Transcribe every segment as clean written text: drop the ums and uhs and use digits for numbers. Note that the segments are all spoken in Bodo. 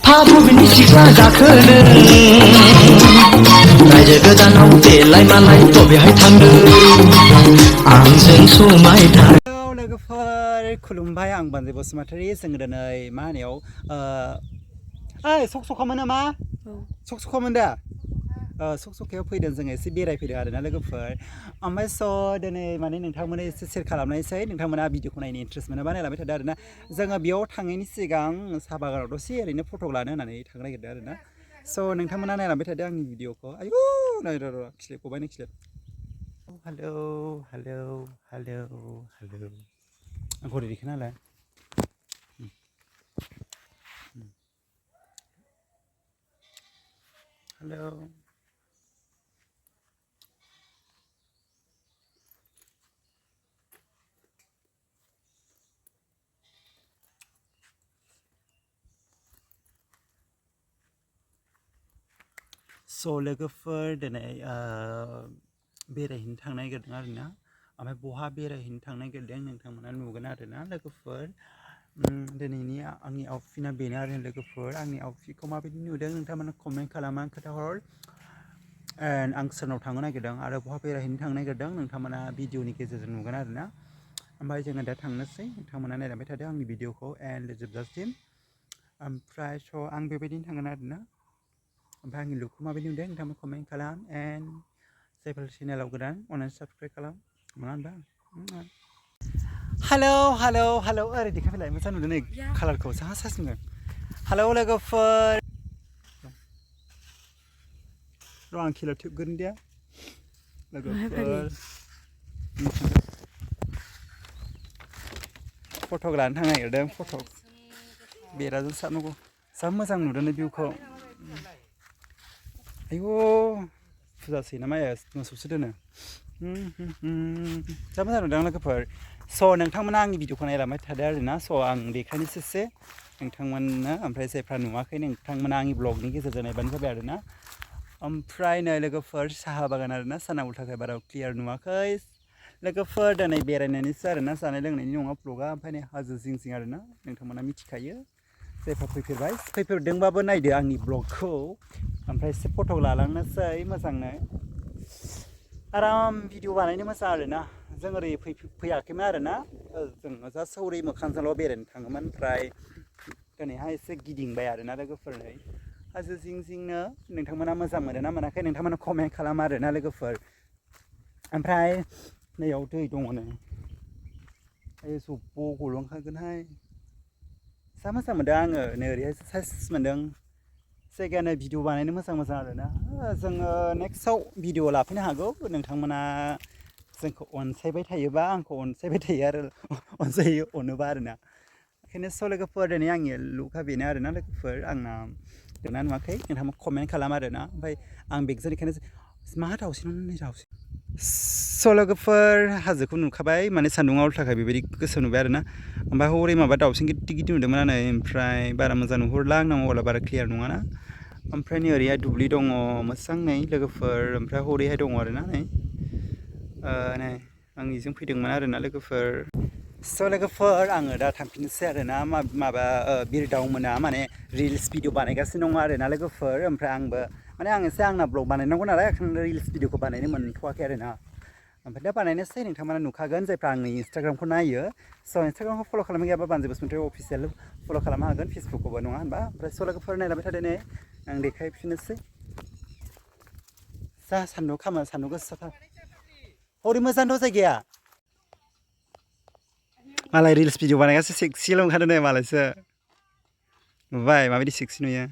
बबेनि सिख्ला जाखो नों रायजो गोदानाव देलाय मालाय बबेहाय थांदों आंजों समाय थार लोगोफोर खुलुमबाय आं बानजै बसुमतारी जों दिनै मा होनायाव ओइ सखसखामोन नामा सखसखामोन दा सखसखायाव फैदों जोङो एसे बेरायफैदों आरोना लोगोफोर ओमफ्राय स' दिनै माने नोंथांमोना एसे शेयार खालामनायसै नोंथांमोना भिडिअखौ नायनो इन्ट्रेस्ट मोनोबा नायलांबाय थादों आरोना जोङो बेयाव थाङैनि सिगां साहा बागानाव दसे ओरैनो फट' लानो होननानै थांनो नागिरदों आरोना स' नोंथांमोना नायलांबाय थादों आंनि भिडिअखौ आयु नाय र' खिलिब गबाय नों खिलिब हेलौ हेलौ हेलौ हेलौ घड़ी दिखना ला हेलौ स' लोगोफोर दिनै बेरायहैनो थांनो नागिरदों आरोना ओमफ्राय बहा बेरायहैनो थांनो नागिरदों नोंथांमोना नुगोन आरोना लोगोफोर दिनैनि आंनि आउटफिटआ बेनो आरो लोगोफोर आंनि आउटफिटखौ माबायदि नुदों नोंथांमोना कमेन्ट खालामना खोन्थाहर एन्ड आं सोरनाव थांनो नागिरदों आरो बहा बेरायहैनो थांनो नागिरदों नोंथांमोना भिडिअनि गेजेरजों नुगोन आरोना ओमफ्राय जोङो दा थांनोसै नोंथांमोना नायलांबाय थादों आंनि भिडिअखौ एन्ड जोबजासिम ओमफ्राय स' आं बेबायदिनो थांगोन आरोना ओमफ्राय आंनि लुकखौ माबायदि नुदों नोंथांमोना कमेन्ट खालाम एन्ड जायफोर चेनेलाव गोदान अनलाइन साबसक्राइब खालाम नङा होनबा हेलौ हेलौ हेलौ ओरै देखायफैलाय मोजां नुदों नै कालारखौ साहा सास नुदों हेलौ लोगोफोर र' आं किल' थिबगोन दे लोगोफोर फट' लानो थांनो नागिरदों फट' बेराजों सारनांगौ जा मोजां नुदों भिउखौ आयौ फुजासै ना माया मोसौसो दोनो जा मोजां नुदों लोगोफोर स' नोंथांमोना आंनि भिडिअखौ नायलांबाय थादों आरोना स' आं देखायनोसै नोंथांमोननो ओमफ्राय जायफ्रा नुवाखै नोंथांमोना आंनि ब्लगनि गेजेरजों नायबानो जाबाय आरोना ओमफ्राय नै लोगोफोर साहा बागान आरोना सानांगौ थाखाय बारा क्लियार नुवाखै लोगोफोर दिनै बेरायनायनिसो आरोना जानाय लोंनायनि नङा ब्लगा ओमफ्राय नै हाजो जिं जिं आरोना नोंथांमोना मिथिखायो जायफ्रा फैफेरदोंबाबो नायदो आंनि ब्लगखौ ओमफ्राय एसे फट' लालांनोसै मोजांनो आराम भिडिअ बानायनो मोजां आरोना जों ओरै फैयाखैमोन आरोना जों जास्ट हरै मोखांजोंल' बेरायनो थाङोमोन ओमफ्राय दिनैहाय एसे गिदिंबाय आरोना लोगोफोर नै हाजो जिं जिंनो नोंथांमोना मोजां मोनो ना मोनाखै नोंथांमोना कमेन्ट खालाम आरोना लोगोफोर ओमफ्राय नैयाव दै दङ नै जब्ब' गलांखागोनहाय जा मोजां मोनदों आङो नै ओरैहाय साइस मोनदों जायगायानो भिडिअ बानायनो मोजां मोजां आरोना जोङो नेक्स्टआव भिडिअ लाफैनो हागौ नोंथांमोना जोंखौ अनसायबाय थायोबा आंखौ अनसायबाय थायो आरो अनसायो अनोबा आरोना ओंखायनो स' लोगोफोर दिनै आंनि लुकआ बेनो आरोना लोगोफोर आंना दोंना नुवाखै नोंथांमोना कमेन्ट खालाम आरोना ओमफ्राय आं बेगजों बेखायनो मा दाउसिन दाउसिन स' लोगोफोर हाजोखौ नुखाबाय माने सान्दुङाव थाखाय बेबायदि गोसो नुबाय आरोना ओमफ्राय हरै माबा दाउसिन गिदिर गिदिर नुदोंमोन आरो ओमफ्राय बारा मोजां नुहुरला आंना मबाइला बारा क्लियार नङाना ओमफ्राय नै ओरैहाय दुब्लि दङ मोजां नै लोगोफोर ओमफ्राय हरैहाय दङ आरोना नै आंनिजों फैदोंमोन आरोना लोगोफोर स' लोगोफोर आङो दा थांफिननोसै आरोना माबा बिरदाव मोना माने रिल्स भिडिअ बानायगासिनो दङ आरोना लोगोफोर ओमफ्राय आंबो माने आं एसे आंना ब्लग बानायनांगौ नालाय रिल्स भिडिअखौ बानायनो मोनथ'वाखै आरोना ओमफ्राय दा बानायनोसै नोंथांमोना नुखागोन जायफ्रा आंनि इन्सटाग्रामखौ नायो स' इन्सटाग्रामखौ फल' खालामनो गैयाबा बानजै बसुमतारी अफिसियेल फल' खालामनो हागोन फेसबुकखौबो नङा होनबा ओमफ्राय स' लोगोफोर नायलांबाय थादो नै आं देखायफिननोसै जा सान्दुं खामो सान्दुं गोसाथार हरै मोजांथ' जायगाया मालाय रिल्स भिडिअ बानायगासिनो सेक्सिल' ओंखारदों नै मालायसो नुबाय माबायदि सेक्सि नुयो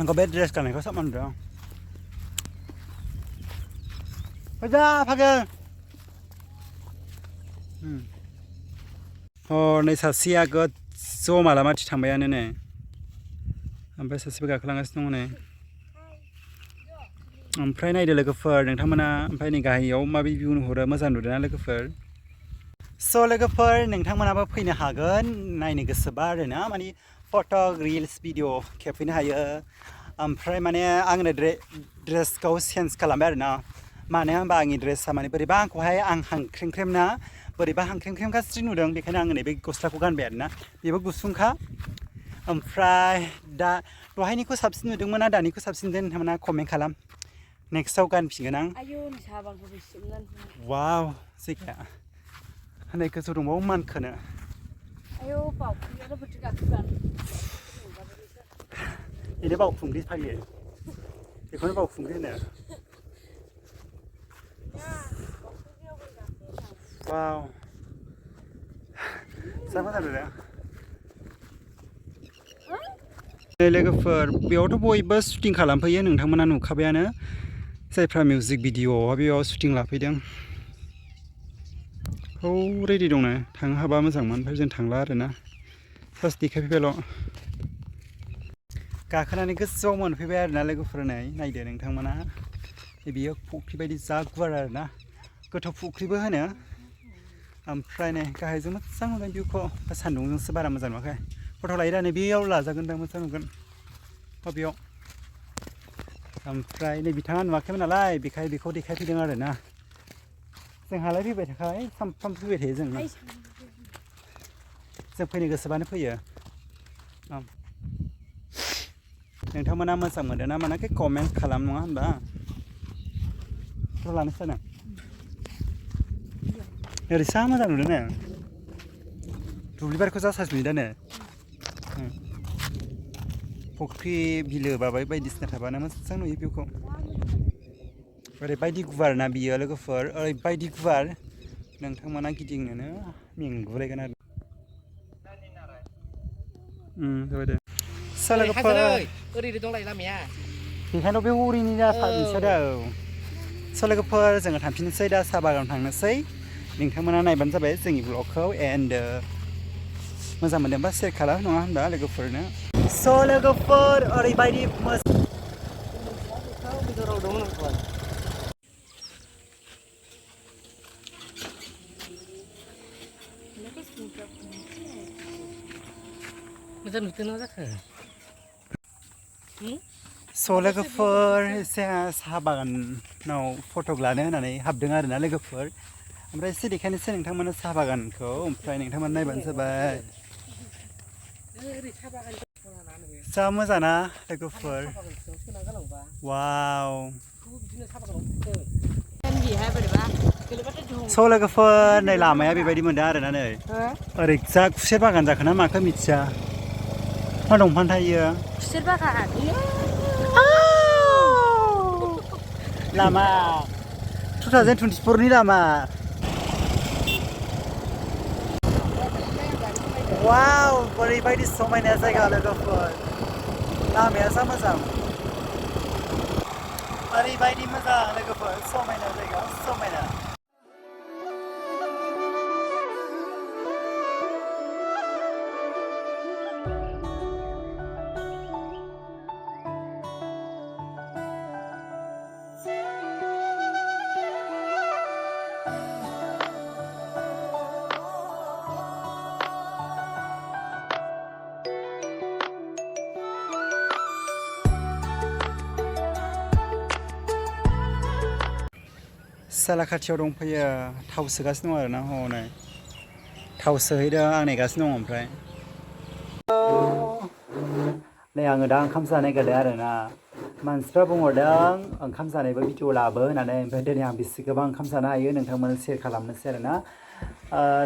आंखौ बे ड्रेस गाननायखौ साबमान नुदों फैजा फागोन नै सासेया गोजौ माला माथि थांबायानो नै ओमफ्राय सासेबो गाखोलांगासिनो दङ नै ओमफ्राय नायदो लोगोफोर नोंथांमोना ओमफ्राय नै गाहायाव माबायदि भिउ नुहुरो मोजां नुदोंना लोगोफोर स' लोगोफोर नोंथांमोनाबो फैनो हागोन नायनो गोसोबा आरोना माने फट' रिल्स भिडिअ खेबफैनो हायो ओमफ्राय माने आंनो ड्रेसखौ चेन्ज खालामबाय आरोना मानो होनबा आंनि ड्रेसा माने बोरैबा आंखौहाय आं हांख्रेंख्रेम ना बोरैबा हांख्रेंख्रेम गाज्रि नुदों बेखायनो आङो नैबे गस्लाखौ गानबाय आरोना बेबो गुसुंखा ओमफ्राय दा दहायनिखौ साबसिन नुदोंमोन ना दानिखौ साबसिन नुदों नोंथांमोना कमेन्ट खालाम नेक्स्टआव गानफिनगोन आं वाव जायगाया हनै गोजौ दंबावो मानखोनो बेनो बावखुंग्रि फायो बेखौनो बावखुंग्रि होनो वाव जा मोजां नुदों लोगोफोर बेयावथ' बयबो शुटिं खालामफैयो नोंथांमोना नुखाबायानो जायफ्रा मिउजिक भिडिअ'आव बेयाव शुटिं लाफैदों औ रेडि दंनो थांनो हाबा मोजांमोन ओमफ्राय जों थांला आरोना फार्स्ट देखायफैबायल' गाखोनानै गोजौआव मोनफैबाय आरोना लोगोफोर नै नायदो नोंथांमोना बेयो फुख्रि बायदि जा गुवार आरोना गोथौ फुख्रिबो होनो ओमफ्राय नै गाहायजों मोजां नुदों भिउखौ सान्दुंजोंसो बारा मोजां नुवाखै फट' लायो दा नै बेयाव लाजागोन दां मोजां नुगोन बेयाव ओमफ्राय नै बिथाङा नुवाखैमोन नालाय बेखाय बेखौ देखायफैदों आरोना जोंहालाय फैबाय थाखाय सामफ्रामबो फैबाय थायो जों फैनो गोसोबानो फैयो नोंथांमोना मोजां मोनदों ना मोनाखै कमेन्ट खालाम नङा होनबा थ' लानोसै ना ओरैसा मोजां नुदों ने दुब्लि बारिखौ जा साइज नुयो दा ने फुख्रि बिलो बाबाय बायदिसिना थाबानो मोजां नुयो भिउखौ ओरैबायदि गुवार ना बियो लोगोफोर ओरैबायदि गुवार नोंथांमोना गिदिंनोनो मेंगुलायगोन आरो जाबाय दे लोगोफोर ओरैनो दंलाय लामाया बेखायनो बे उरिनि नोंसोरो स' लोगोफोर जोङो थांफिननोसै दा साहा बागानाव थांनोसै नोंथांमोना नायबानो जाबाय जोंनि ब्लगखौ एन्ड मोजां मोनदोंबा शेयार खालाम नङा होनबा लोगोफोरनो स' लोगोफोर ओरैबायदि मोजां नुदोंना जाखो स' लोगोफोर जोंहा साहा बागानाव फट' लानो होननानै हाबदों आरोना लोगोफोर ओमफ्राय एसे देखायनोसै नोंथांमोना साहा बागानखौ ओमफ्राय नोंथांमोना नायबानो जाबाय जा मोजां ना लोगोफोर वाव स' लोगोफोर नै लामाया बेबायदि मोनदों आरोना नै ओरै जा खुसेर बागान जाखो ना माखो मिथिया मा दंफां थायो खुसेर बागान लामा 2024 नि लामा वाव ओरैबायदि समायना जायगा लोगोफोर लामाया जा मोजां ओरैबायदि मोजां लोगोफोर समायना जायगा समायना साला खाथियाव दंफैयो थाव सोगासिनो दं आरोना हनै थाव सोहैदों आं नेगासिनो दं ओमफ्राय नै आङो दा ओंखाम जानो नागिरदों आरोना मानसिफ्रा बुंहरदों ओंखाम जानायबो भिडिअ लाबो होननानै ओमफ्राय दिनै आं बेसे गोबां ओंखाम जानो हायो नोंथांमोन शेयार खालामनोसै आरोना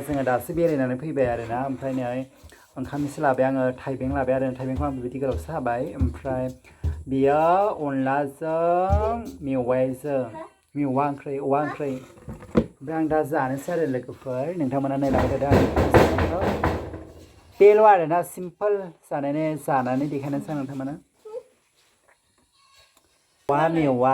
जोङो दासो बेरायनानै फैबाय आरोना ओमफ्राय नै ओंखाम एसे लाबाय आङो थाइबें लाबाय आरो थाइबेंखौ आं बेबायदि गोलावसो हाबाय ओमफ्राय बेयो अनलाजों मेवाइजों मेवा ओंख्रि औवा ओंख्रि ओमफ्राय आं दा जानोसै आरो लोगोफोर नोंथांमोना नायलांबाय थादों बेल' आरोना सिम्पोल जानानै देखायनोसै आं नोंथांमोना औवा मेवा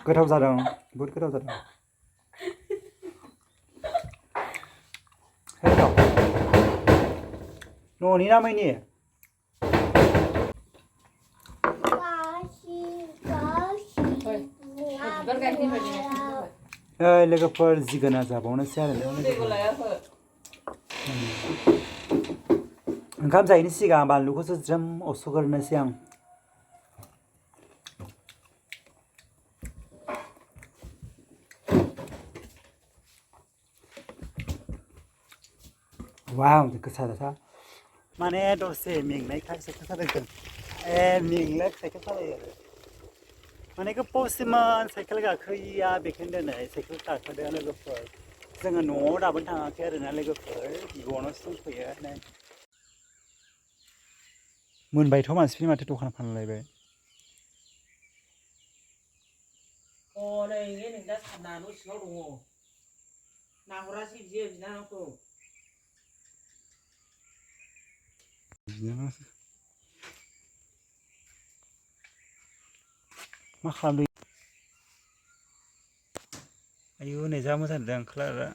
गोथाव जादों बहुद गोथाव जादों न'नि ना मैनि लोगोफोर जिगोना जाबावनोसै आरो ओंखाम जायैनि सिगां बानलुखौसो ज्रोम असुगोरनोसै आं वाव गोसा गोसा माने दसे मेंनायखाय साइकेल सालायदों मेंले साइकेल सालायो आरो माने गोबावसिमोन साइकेल गाखोयैया बेखायनो दिनै साइकेल गाखोदों लोगोफोर जोङो न'आव दाबोनो थाङाखै आरोना लोगोफोर बिब'नावसो दंफैयो मोनबायथ' मानसिफोरनि माथो दखान फानलायबाय नै नों दा साना न' सिङाव दङ नाहरासै बियो बिनानावखौ मा खालामदों आयु नै जा मोजां नुदों कालारा